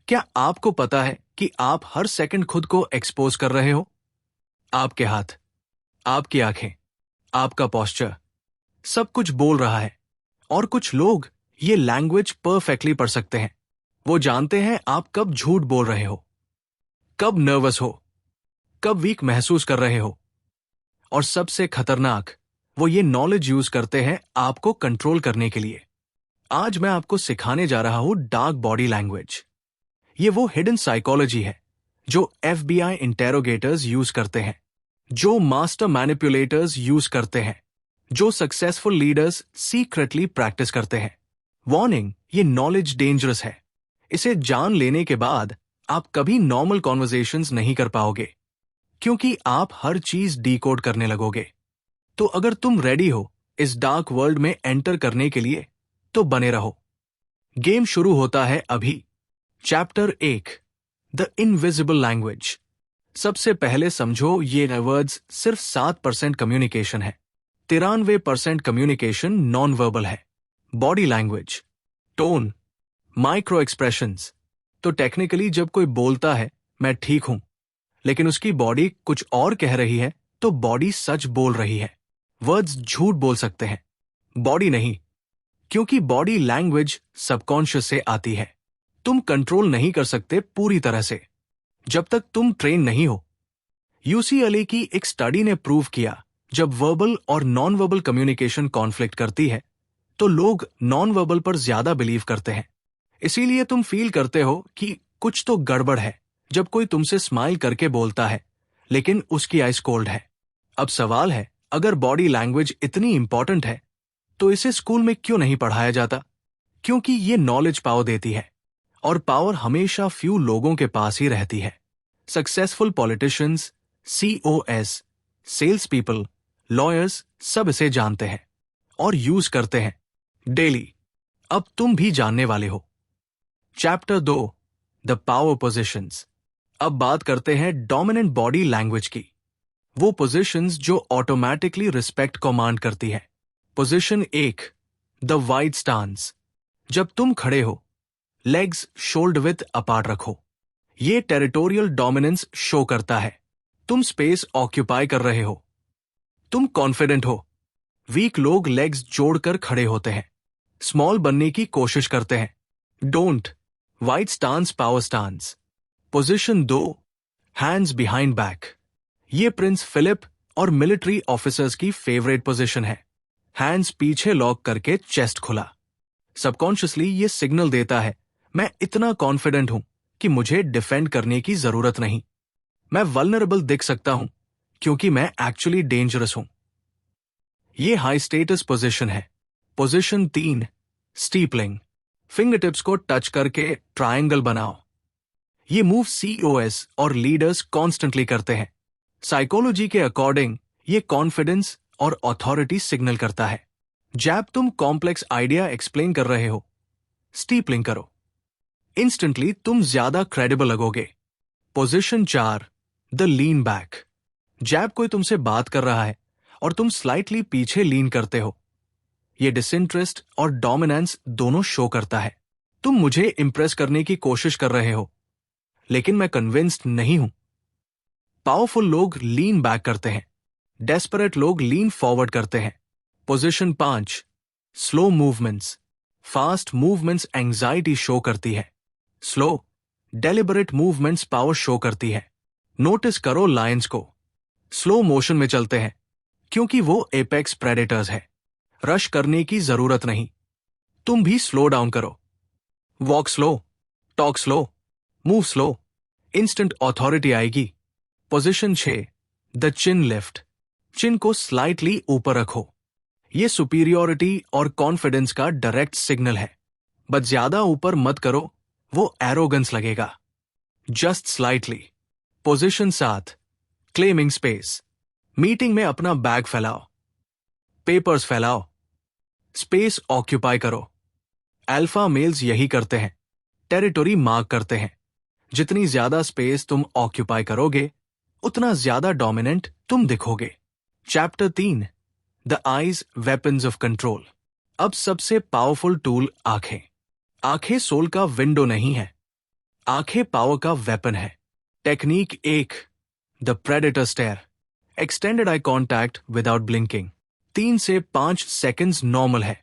क्या आपको पता है कि आप हर सेकंड खुद को एक्सपोज कर रहे हो? आपके हाथ, आपकी आंखें, आपका पोस्चर, सब कुछ बोल रहा है। और कुछ लोग ये लैंग्वेज परफेक्टली पढ़ सकते हैं। वो जानते हैं आप कब झूठ बोल रहे हो, कब नर्वस हो, कब वीक महसूस कर रहे हो। और सबसे खतरनाक, वो ये नॉलेज यूज करते हैं आपको कंट्रोल करने के लिए। आज मैं आपको सिखाने जा रहा हूं डार्क बॉडी लैंग्वेज। ये वो हिडन साइकोलॉजी है जो FBI इंटेरोगेटर्स यूज करते हैं, जो मास्टर मैनिपुलेटर्स यूज करते हैं, जो सक्सेसफुल लीडर्स सीक्रेटली प्रैक्टिस करते हैं। वार्निंग, ये नॉलेज डेंजरस है। इसे जान लेने के बाद आप कभी नॉर्मल कॉन्वर्सेशंस नहीं कर पाओगे, क्योंकि आप हर चीज डीकोड करने लगोगे। तो अगर तुम रेडी हो इस डार्क वर्ल्ड में एंटर करने के लिए, तो बने रहो। गेम शुरू होता है अभी। Chapter 1, the invisible language. सबसे पहले समझो, ये वर्ड्स सिर्फ 7% कम्युनिकेशन है। 93% कम्युनिकेशन नॉन वर्बल है। Body language, tone, micro expressions. तो टेक्निकली जब कोई बोलता है मैं ठीक हूं, लेकिन उसकी बॉडी कुछ और कह रही है, तो बॉडी सच बोल रही है। वर्ड्स झूठ बोल सकते हैं, बॉडी नहीं, क्योंकि बॉडी लैंग्वेज सबकॉन्शियस से आती है। तुम कंट्रोल नहीं कर सकते पूरी तरह से जब तक तुम ट्रेन नहीं हो। UCLA की एक स्टडी ने प्रूव किया, जब वर्बल और नॉन वर्बल कम्युनिकेशन कॉन्फ्लिक्ट करती है, तो लोग नॉन वर्बल पर ज्यादा बिलीव करते हैं। इसीलिए तुम फील करते हो कि कुछ तो गड़बड़ है जब कोई तुमसे स्माइल करके बोलता है, लेकिन उसकी आइस कोल्ड है। अब सवाल है, अगर बॉडी लैंग्वेज इतनी इंपॉर्टेंट है, तो इसे स्कूल में क्यों नहीं पढ़ाया जाता? क्योंकि ये नॉलेज पावर देती है, और पावर हमेशा फ्यू लोगों के पास ही रहती है। Successful politicians, COS, sales people, lawyers सब इसे जानते हैं और यूज करते हैं डेली। अब तुम भी जानने वाले हो। Chapter 2, the power positions. अब बात करते हैं डोमिनेंट बॉडी लैंग्वेज की। वो पोजिशंस जो ऑटोमेटिकली रिस्पेक्ट कमांड करती है। Position 1, the wide stance. जब तुम खड़े हो, लेग्स शोल्डर विड्थ अपार्ट रखो। ये टेरिटोरियल डोमिनेंस शो करता है। तुम स्पेस ऑक्यूपाई कर रहे हो। तुम कॉन्फिडेंट हो। वीक लोग लेग्स जोड़कर खड़े होते हैं, स्मॉल बनने की कोशिश करते हैं। Don't, wide stance, power stance. Position 2, hands behind back. ये प्रिंस फिलिप और मिलिट्री ऑफिसर्स की फेवरेट पोजिशन है। हैंड्स पीछे लॉक करके चेस्ट खुला। सबकॉन्शियसली ये सिग्नल देता है, मैं इतना कॉन्फिडेंट हूं कि मुझे डिफेंड करने की जरूरत नहीं। मैं वल्नरेबल दिख सकता हूं क्योंकि मैं एक्चुअली डेंजरस हूं। ये हाई स्टेटस पोजीशन है। पोजीशन 3, स्टीपलिंग। फिंगरटिप्स को टच करके ट्रायंगल बनाओ। ये मूव COS और लीडर्स कॉन्स्टेंटली करते हैं। साइकोलॉजी के अकॉर्डिंग ये कॉन्फिडेंस और अथॉरिटी सिग्नल करता है। जब तुम कॉम्प्लेक्स आइडिया एक्सप्लेन कर रहे हो, स्टीपलिंग करो। इंस्टेंटली तुम ज्यादा क्रेडिबल लगोगे। Position 4, the lean back. जब कोई तुमसे बात कर रहा है और तुम स्लाइटली पीछे लीन करते हो, ये डिसइंटरेस्ट और डोमिनेंस दोनों शो करता है। तुम मुझे इंप्रेस करने की कोशिश कर रहे हो, लेकिन मैं कन्विंस्ड नहीं हूं। पावरफुल लोग लीन बैक करते हैं, डेस्परेट लोग लीन फॉरवर्ड करते हैं। Position 5, slow movements. Fast movements anxiety show करती है। Slow, deliberate movements power show करती है। नोटिस करो लायंस को, स्लो मोशन में चलते हैं क्योंकि वो एपेक्स प्रेडेटर्स है। रश करने की जरूरत नहीं। तुम भी स्लो डाउन करो। Walk slow, talk slow, move slow, instant authority आएगी। Position 6, the chin lift. Chin को स्लाइटली ऊपर रखो। ये सुपीरियोरिटी और कॉन्फिडेंस का डायरेक्ट सिग्नल है। बस ज्यादा ऊपर मत करो, वो एरोगेंस लगेगा। Just slightly. Position 7, claiming space. Meeting में अपना बैग फैलाओ, पेपर्स फैलाओ, स्पेस ऑक्यूपाई करो। अल्फा मेल्स यही करते हैं, टेरिटोरी मार्क करते हैं। जितनी ज्यादा स्पेस तुम ऑक्यूपाई करोगे, उतना ज्यादा डोमिनेंट तुम दिखोगे। Chapter 3, the eyes, weapons of control. अब सबसे पावरफुल टूल आंखें। आंखें सोल का विंडो नहीं है। आंखें पावर का वेपन है। Technique 1, the predator stare, extended eye contact without blinking. 3 से 5 सेकंड्स नॉर्मल है,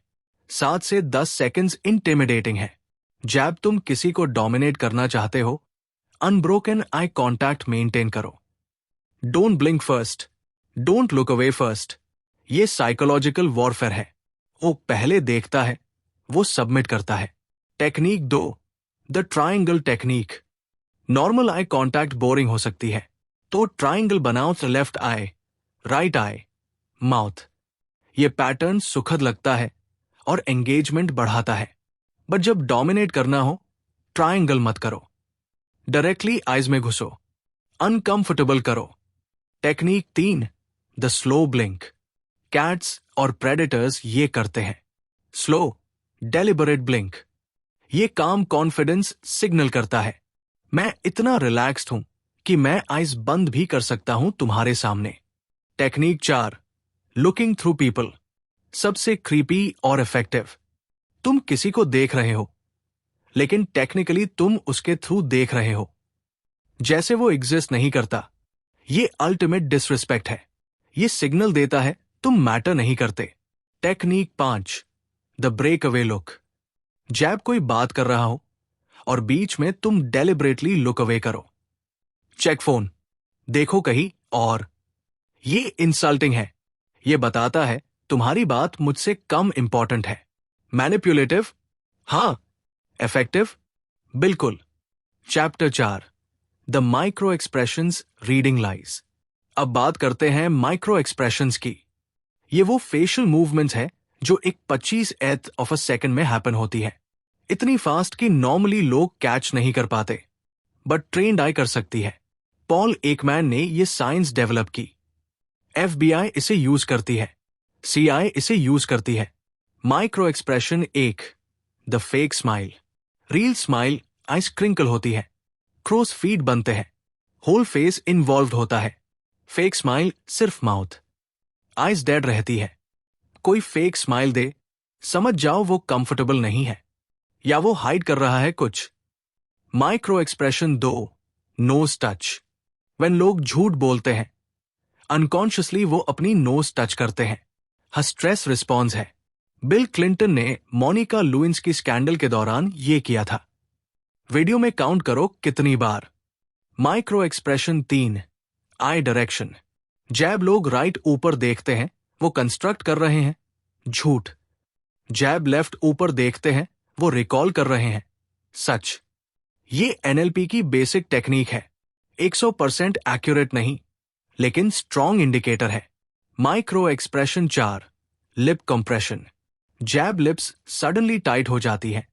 7 से 10 सेकंड्स इंटिमिडेटिंग है। जब तुम किसी को डोमिनेट करना चाहते हो, अनब्रोकन आई कॉन्टैक्ट मेंटेन करो। Don't blink first, don't look away first. ये साइकोलॉजिकल वॉरफेयर है। वो पहले देखता है, वो सबमिट करता है। Technique 2, the triangle technique. Normal eye contact boring हो सकती है, तो ट्रायंगल बनाओ। Left I, right I, mouth. ये पैटर्न सुखद लगता है और एंगेजमेंट बढ़ाता है। बट जब डोमिनेट करना हो, ट्रायंगल मत करो। डायरेक्टली आइज में घुसो, अनकंफर्टेबल करो। Technique 3, the slow blink. Cats और प्रेडेटर्स ये करते हैं। Slow, deliberate blink. ये काम कॉन्फिडेंस सिग्नल करता है। मैं इतना रिलैक्स्ड हूं कि मैं आइज बंद भी कर सकता हूं तुम्हारे सामने। टेक्निक 4, लुकिंग थ्रू पीपल, सबसे क्रीपी और इफेक्टिव। तुम किसी को देख रहे हो, लेकिन टेक्निकली तुम उसके थ्रू देख रहे हो, जैसे वो एग्जिस्ट नहीं करता। ये अल्टीमेट डिसरिस्पेक्ट है। ये सिग्नल देता है तुम मैटर नहीं करते। Technique 5, the break away look. जब कोई बात कर रहा हो और बीच में तुम डेलिबरेटली लुक अवे करो। चेक फोन, देखो कहीं और। ये इंसल्टिंग है। ये बताता है तुम्हारी बात मुझसे कम इंपॉर्टेंट है। मैनिपुलेटिव? हां। इफेक्टिव? बिल्कुल। Chapter 4, the micro expressions reading lies. अब बात करते हैं माइक्रो एक्सप्रेशंस की। ये वो फेशियल मूवमेंट्स है जो एक 25th ऑफ अ सेकंड में हैपन होती है। इतनी फास्ट कि नॉर्मली लोग कैच नहीं कर पाते, बट ट्रेन्ड आई कर सकती है। पॉल एकमैन ने ये साइंस डेवलप की। FBI इसे यूज करती है, CI इसे यूज करती है। Micro expression 1, the fake smile. Real smile ice crinkle होती है, क्रोस फीट बनते हैं, होल फेस इन्वॉल्व होता है। फेक स्माइल सिर्फ माउथ, आइस डेड रहती है। कोई फेक स्माइल दे, समझ जाओ वो कंफर्टेबल नहीं है या वो हाइड कर रहा है कुछ। Micro expression 2, nose touch. When लोग झूठ बोलते हैं, अनकॉन्शियसली वो अपनी नोज टच करते हैं। स्ट्रेस रिस्पॉन्स है। बिल क्लिंटन ने मोनिका लुइंस्की स्कैंडल के दौरान ये किया था। वीडियो में काउंट करो कितनी बार। माइक्रो एक्सप्रेशन 3, आई डायरेक्शन। जब लोग राइट ऊपर देखते हैं, वो कंस्ट्रक्ट कर रहे हैं, झूठ। जब लेफ्ट ऊपर देखते हैं, वो रिकॉल कर रहे हैं, सच। ये NLP की बेसिक टेक्निक है। 100% एक्यूरेट नहीं, लेकिन स्ट्रॉन्ग इंडिकेटर है। Micro expression 4, lip compression. जैब लिप्स सडनली टाइट हो जाती है,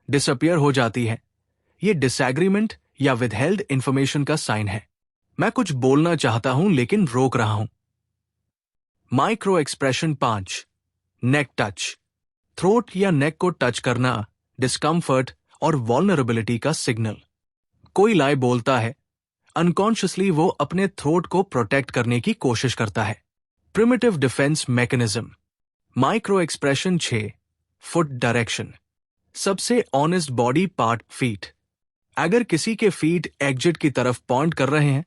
डिसअपियर हो जाती है। ये डिसएग्रीमेंट या विदहेल्ड इंफॉर्मेशन का साइन है। मैं कुछ बोलना चाहता हूं लेकिन रोक रहा हूं। माइक्रो एक्सप्रेशन 5, नेक टच। थ्रोट या नेक को टच करना डिस्कम्फर्ट और वल्नरेबिलिटी का सिग्नल। कोई लाई बोलता है, अनकॉन्शियसली वो अपने थ्रोट को प्रोटेक्ट करने की कोशिश करता है। Primitive defence mechanism. Micro expression 6, foot direction. सबसे ऑनेस्ट बॉडी पार्ट फीट। अगर किसी के फीट एग्जिट की तरफ पॉइंट कर रहे हैं,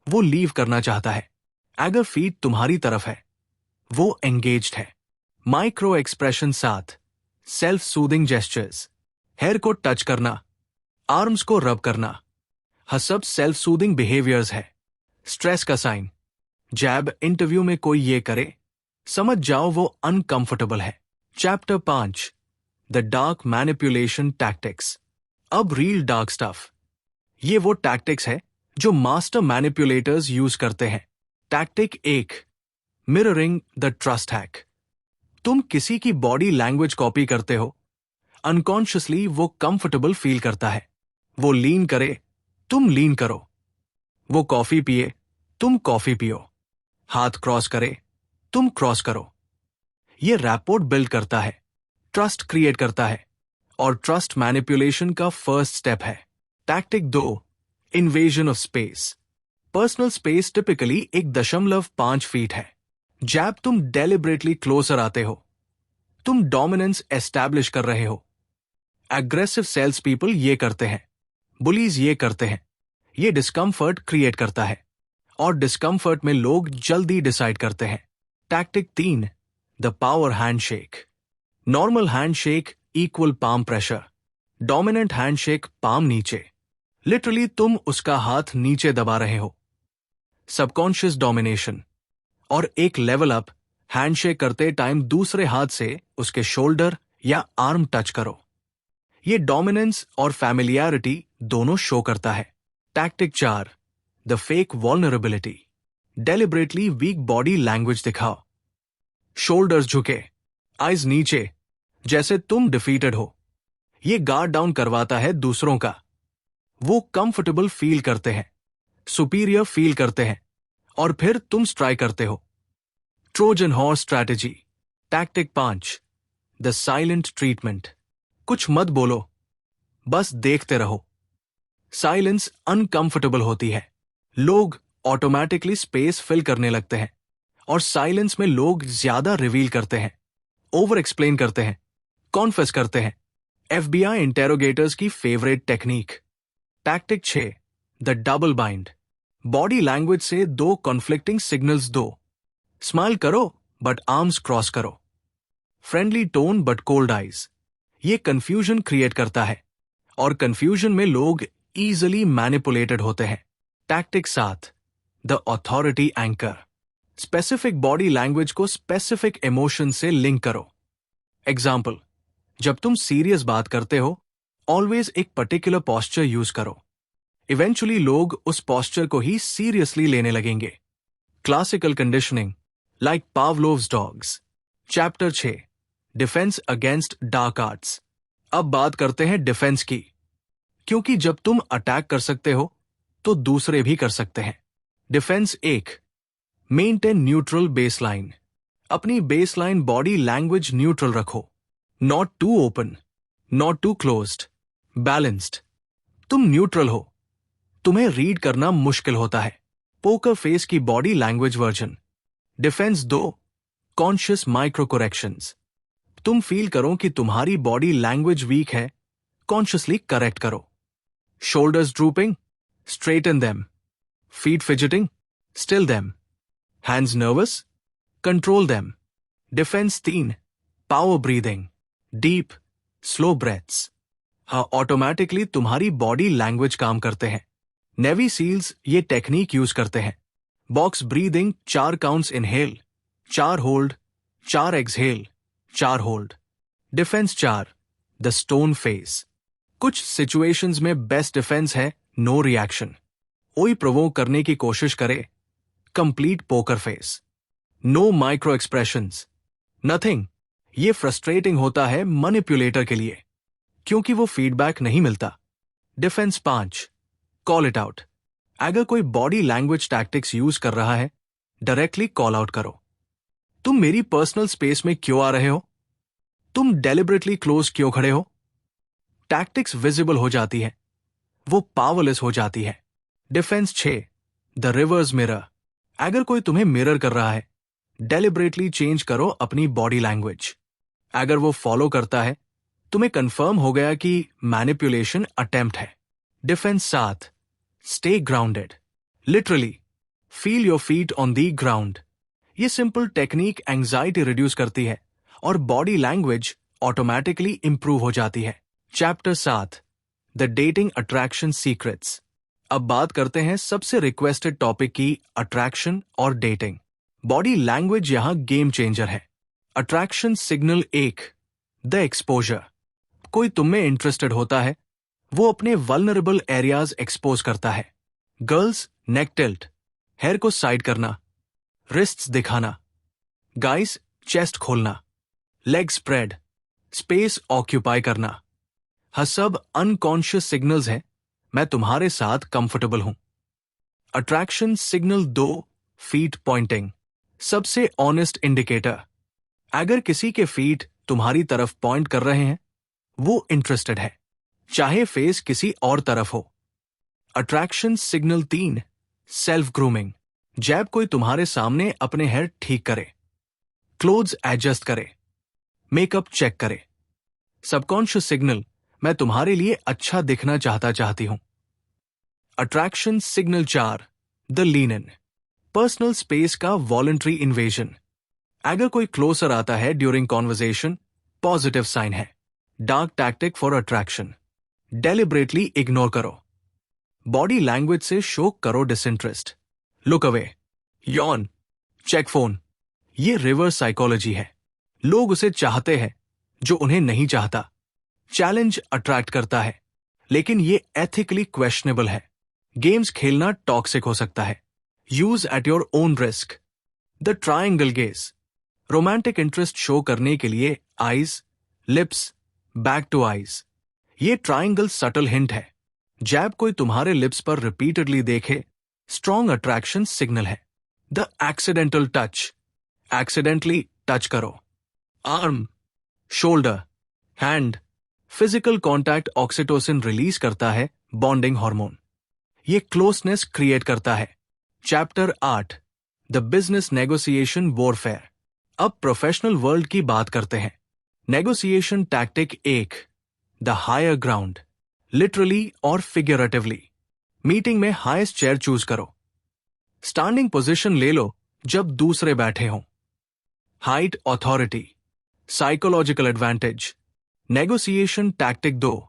वो लीव करना चाहता है। अगर फीट तुम्हारी तरफ है, वो एंगेज्ड है। Micro expression 7, self soothing gestures. Hair को टच करना, आर्म्स को रब करना, सब सेल्फ सूदिंग बिहेवियर्स है। स्ट्रेस का साइन। जब इंटरव्यू में कोई ये करे, समझ जाओ वो अनकंफर्टेबल है। Chapter 5, the dark manipulation tactics. अब रियल डार्क स्टफ। ये वो टैक्टिक्स है जो मास्टर मैनिपुलेटर्स यूज करते हैं। Tactic 1, mirroring the trust hack. तुम किसी की बॉडी लैंग्वेज कॉपी करते हो, अनकॉन्शियसली वो कंफर्टेबल फील करता है। वो लीन करे, तुम लीन करो। वो कॉफी पिए, तुम कॉफी पियो। हाथ क्रॉस करे, तुम क्रॉस करो। ये रैपोर्ट बिल्ड करता है, ट्रस्ट क्रिएट करता है, और ट्रस्ट मैनिपुलेशन का फर्स्ट स्टेप है। Tactic 2, invasion of space. Personal space typically 1.5 feet है। जब तुम डेलिबरेटली क्लोजर आते हो, तुम डोमिनेंस एस्टैब्लिश कर रहे हो। एग्रेसिव सेल्स पीपल ये करते हैं। बुलीज ये करते हैं, ये डिस्कम्फर्ट क्रिएट करता है और डिस्कम्फर्ट में लोग जल्दी डिसाइड करते हैं। Tactic 3, the power handshake. Normal handshake equal palm pressure, dominant handshake palm नीचे, लिटरली तुम उसका हाथ नीचे दबा रहे हो। Subconscious domination. और एक लेवल अप, हैंडशेक करते टाइम दूसरे हाथ से उसके शोल्डर या आर्म टच करो। ये डोमिनेंस और फैमिलियरिटी दोनों शो करता है। Tactic 4, the fake vulnerability. Deliberately weak body language दिखाओ। शोल्डर्स झुके, आईज नीचे, जैसे तुम डिफीटेड हो। ये गार्ड डाउन करवाता है दूसरों का। वो कंफर्टेबल फील करते हैं, सुपीरियर फील करते हैं और फिर तुम स्ट्राइक करते हो। Trojan horse strategy. Tactic 5, the silent treatment. कुछ मत बोलो, बस देखते रहो। साइलेंस अनकंफर्टेबल होती है, लोग ऑटोमेटिकली स्पेस फिल करने लगते हैं और साइलेंस में लोग ज्यादा रिवील करते हैं, ओवर एक्सप्लेन करते हैं, कॉन्फेस करते हैं। FBI इंटेरोगेटर्स की favourite technique. Tactic 6, the double bind. Body language से दो कॉन्फ्लिक्टिंग सिग्नल्स दो। स्माइल करो बट आर्म्स क्रॉस करो। Friendly tone but cold eyes. ये कंफ्यूजन क्रिएट करता है और कंफ्यूजन में लोग इजीली मैनिपुलेटेड होते हैं। Tactic 7, the authority anchor. Specific body language को स्पेसिफिक इमोशन से लिंक करो। एग्जाम्पल, जब तुम सीरियस बात करते हो, ऑलवेज एक पर्टिकुलर पॉस्चर यूज करो। इवेंचुअली लोग उस पॉस्चर को ही सीरियसली लेने लगेंगे। Classical conditioning, like Pavlov's dogs. Chapter 6, defence against dark arts. अब बात करते हैं डिफेंस की, क्योंकि जब तुम अटैक कर सकते हो तो दूसरे भी कर सकते हैं। Defence 1, maintain neutral baseline. अपनी बेसलाइन बॉडी लैंग्वेज न्यूट्रल रखो, not too open, not too closed, balanced. तुम न्यूट्रल हो, तुम्हें रीड करना मुश्किल होता है। पोकर फेस की body language version. Defence 2, conscious micro corrections. तुम फील करो कि तुम्हारी बॉडी लैंग्वेज वीक है, कॉन्शियसली करेक्ट करो। Shoulders drooping, straighten them. Feet fidgeting, still them. Hands nervous, control them. Defence 3, power breathing, deep slow breaths. हाँ, automatically तुम्हारी body language काम करते हैं। नेवी सील्स ये टेक्निक यूज करते हैं। Box breathing, 4 counts inhale, 4 hold, 4 exhale, 4 hold. Defence 4, the stone face. कुछ situations में बेस्ट डिफेंस है नो रिएक्शन। कोई प्रोवोक करने की कोशिश करे, complete poker face. No micro expressions, nothing. ये फ्रस्ट्रेटिंग होता है मैनिपुलेटर के लिए, क्योंकि वो फीडबैक नहीं मिलता। Defence 5, call it out. अगर कोई बॉडी लैंग्वेज टैक्टिक्स यूज कर रहा है, डायरेक्टली कॉल आउट करो। तुम मेरी पर्सनल स्पेस में क्यों आ रहे हो? तुम डेलिबरेटली क्लोज क्यों खड़े हो? टैक्टिक्स विजिबल हो जाती है, वो पावरलेस हो जाती है। Defence 6, the reverse mirror. अगर कोई तुम्हें मिरर कर रहा है, डेलिबरेटली चेंज करो अपनी बॉडी लैंग्वेज। अगर वो फॉलो करता है, तुम्हें कंफर्म हो गया कि मैनिपुलेशन अटेम्प्ट है। Defence 7, stay grounded. Literally feel your feet on the ground. ये सिंपल टेक्निक एंजाइटी रिड्यूस करती है और बॉडी लैंग्वेज ऑटोमेटिकली इंप्रूव हो जाती है। Chapter 7, the dating attraction secrets. अब बात करते हैं सबसे रिक्वेस्टेड टॉपिक की, अट्रैक्शन और डेटिंग। बॉडी लैंग्वेज यहां गेम चेंजर है। Attraction signal 1, the exposure. कोई तुम में इंटरेस्टेड होता है, वो अपने वल्नरेबल एरियाज एक्सपोज करता है। गर्ल्स, नेक टिल्ट, हेयर को साइड करना, रिस्ट्स दिखाना। गाइस, चेस्ट खोलना, लेग स्प्रेड, स्पेस ऑक्यूपाई करना। हाँ, सब अनकॉन्शियस सिग्नल्स हैं, मैं तुम्हारे साथ कंफर्टेबल हूं। Attraction signal 2, feet pointing. सबसे ऑनेस्ट इंडिकेटर। अगर किसी के फीट तुम्हारी तरफ पॉइंट कर रहे हैं, वो इंटरेस्टेड है, चाहे फेस किसी और तरफ हो। Attraction signal 3, self grooming. जब कोई तुम्हारे सामने अपने हेयर ठीक करे, क्लोथ्स एडजस्ट करे, मेकअप चेक करे। सबकॉन्शियस सिग्नल, मैं तुम्हारे लिए अच्छा दिखना चाहती हूं। Attraction signal 4, the lean in, personal space का वॉलंटरी इन्वेजन। अगर कोई क्लोजर आता है ड्यूरिंग कॉन्वर्सेशन, पॉजिटिव साइन है। Dark tactic for attraction, deliberately ignore करो। बॉडी लैंग्वेज से शो करो disinterest, look away, yawn, check phone. ये रिवर्स साइकोलॉजी है। लोग उसे चाहते हैं जो उन्हें नहीं चाहता। चैलेंज अट्रैक्ट करता है, लेकिन ये एथिकली क्वेश्चनेबल है। गेम्स खेलना टॉक्सिक हो सकता है। Use at your own risk. The triangle gaze, romantic interest show करने के लिए eyes, lips, back to eyes. ये ट्रायंगल सटल हिंट है। जैब कोई तुम्हारे लिप्स पर रिपीटेडली देखे, स्ट्रॉन्ग अट्रैक्शन सिग्नल है। The accidental touch, accidentally touch करो। Arm, shoulder, hand, physical contact oxytocin release करता है, बॉन्डिंग हार्मोन। ये क्लोजनेस क्रिएट करता है। Chapter 8, the business negotiation warfare. अब प्रोफेशनल वर्ल्ड की बात करते हैं। Negotiation tactic 1, the higher ground, literally और फिगरेटिवली। मीटिंग में हाईएस्ट चेयर चूज करो। स्टैंडिंग पोजीशन ले लो जब दूसरे बैठे हों। Height authority, psychological advantage. Negotiation tactic 2,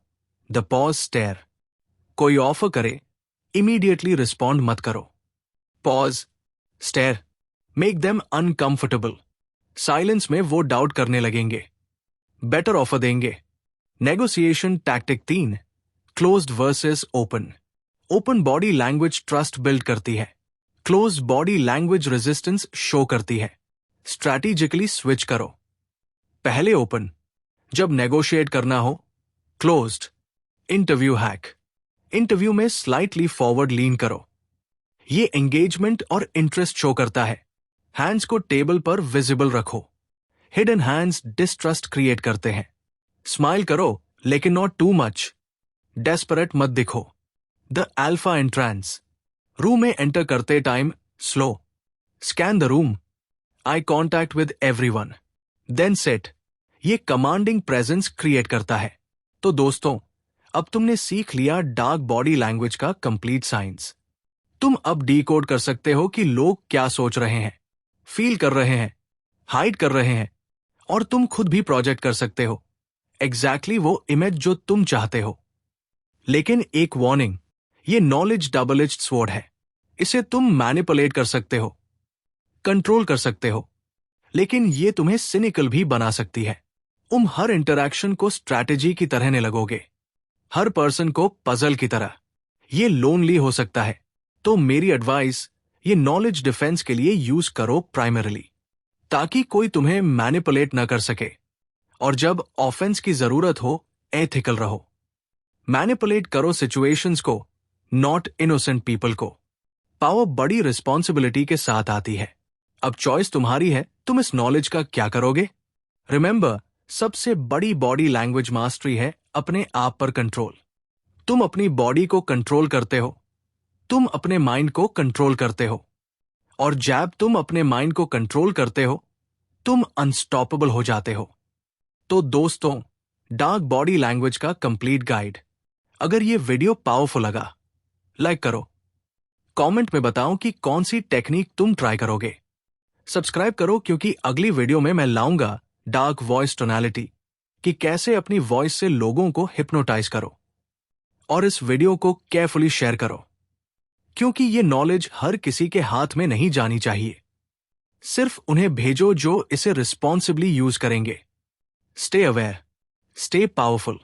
the pause stare. कोई ऑफर करे, इमीडिएटली रिस्पॉन्ड मत करो। Pause, stare, make them uncomfortable. Silence में वो डाउट करने लगेंगे, बेटर ऑफर देंगे। Negotiation tactic 3, closed versus open. Open body language trust build करती है, closed body language resistance show करती है। स्ट्रैटेजिकली स्विच करो। पहले ओपन, जब नेगोशिएट करना हो। क्लोज्ड। इंटरव्यू हैक, इंटरव्यू में स्लाइटली फॉरवर्ड लीन करो। ये एंगेजमेंट और इंटरेस्ट शो करता है। हैंड्स को टेबल पर विजिबल रखो। हिडन हैंड्स डिस्ट्रस्ट क्रिएट करते हैं। स्माइल करो लेकिन नॉट टू मच। डेस्परेट मत दिखो। द अल्फा एंट्रांस, रूम में एंटर करते time slow. Scan the room, eye contact with everyone, then sit. ये कमांडिंग प्रेजेंस क्रिएट करता है। तो दोस्तों, अब तुमने सीख लिया डार्क बॉडी लैंग्वेज का कंप्लीट साइंस। तुम अब डीकोड कर सकते हो कि लोग क्या सोच रहे हैं, फील कर रहे हैं, हाइड कर रहे हैं, और तुम खुद भी प्रोजेक्ट कर सकते हो एग्जैक्टली वो इमेज जो तुम चाहते हो। लेकिन एक वार्निंग, ये नॉलेज डबल एज्ड स्वॉर्ड है। इसे तुम मैनिपुलेट कर सकते हो, कंट्रोल कर सकते हो, लेकिन ये तुम्हें सिनिकल भी बना सकती है। तुम हर इंटरैक्शन को स्ट्रैटेजी की तरह ने लगोगे, हर पर्सन को पजल की तरह। ये लोनली हो सकता है। तो मेरी एडवाइस, ये नॉलेज डिफेंस के लिए यूज करो प्राइमरीली, ताकि कोई तुम्हें मैनिपुलेट न कर सके। और जब ऑफेंस की जरूरत हो, एथिकल रहो। मैनिपुलेट करो सिचुएशंस को, नॉट इनोसेंट पीपल को। पावर बड़ी रिस्पॉन्सिबिलिटी के साथ आती है। अब चॉइस तुम्हारी है, तुम इस नॉलेज का क्या करोगे। रिमेंबर, सबसे बड़ी बॉडी लैंग्वेज मास्टरी है अपने आप पर कंट्रोल। तुम अपनी बॉडी को कंट्रोल करते हो, तुम अपने माइंड को कंट्रोल करते हो, और जैब तुम अपने माइंड को कंट्रोल करते हो, तुम अनस्टॉपेबल हो जाते हो। तो दोस्तों, डार्क बॉडी लैंग्वेज का कंप्लीट गाइड। अगर ये वीडियो पावरफुल लगा, लाइक करो, कमेंट में बताओ कि कौन सी टेक्निक तुम ट्राई करोगे। सब्सक्राइब करो, क्योंकि अगली वीडियो में मैं लाऊंगा डार्क वॉइस टोनैलिटी, कि कैसे अपनी वॉइस से लोगों को हिप्नोटाइज करो। और इस वीडियो को केयरफुली शेयर करो, क्योंकि ये नॉलेज हर किसी के हाथ में नहीं जानी चाहिए। सिर्फ उन्हें भेजो जो इसे रिस्पॉन्सिबली यूज करेंगे। Stay aware, stay powerful.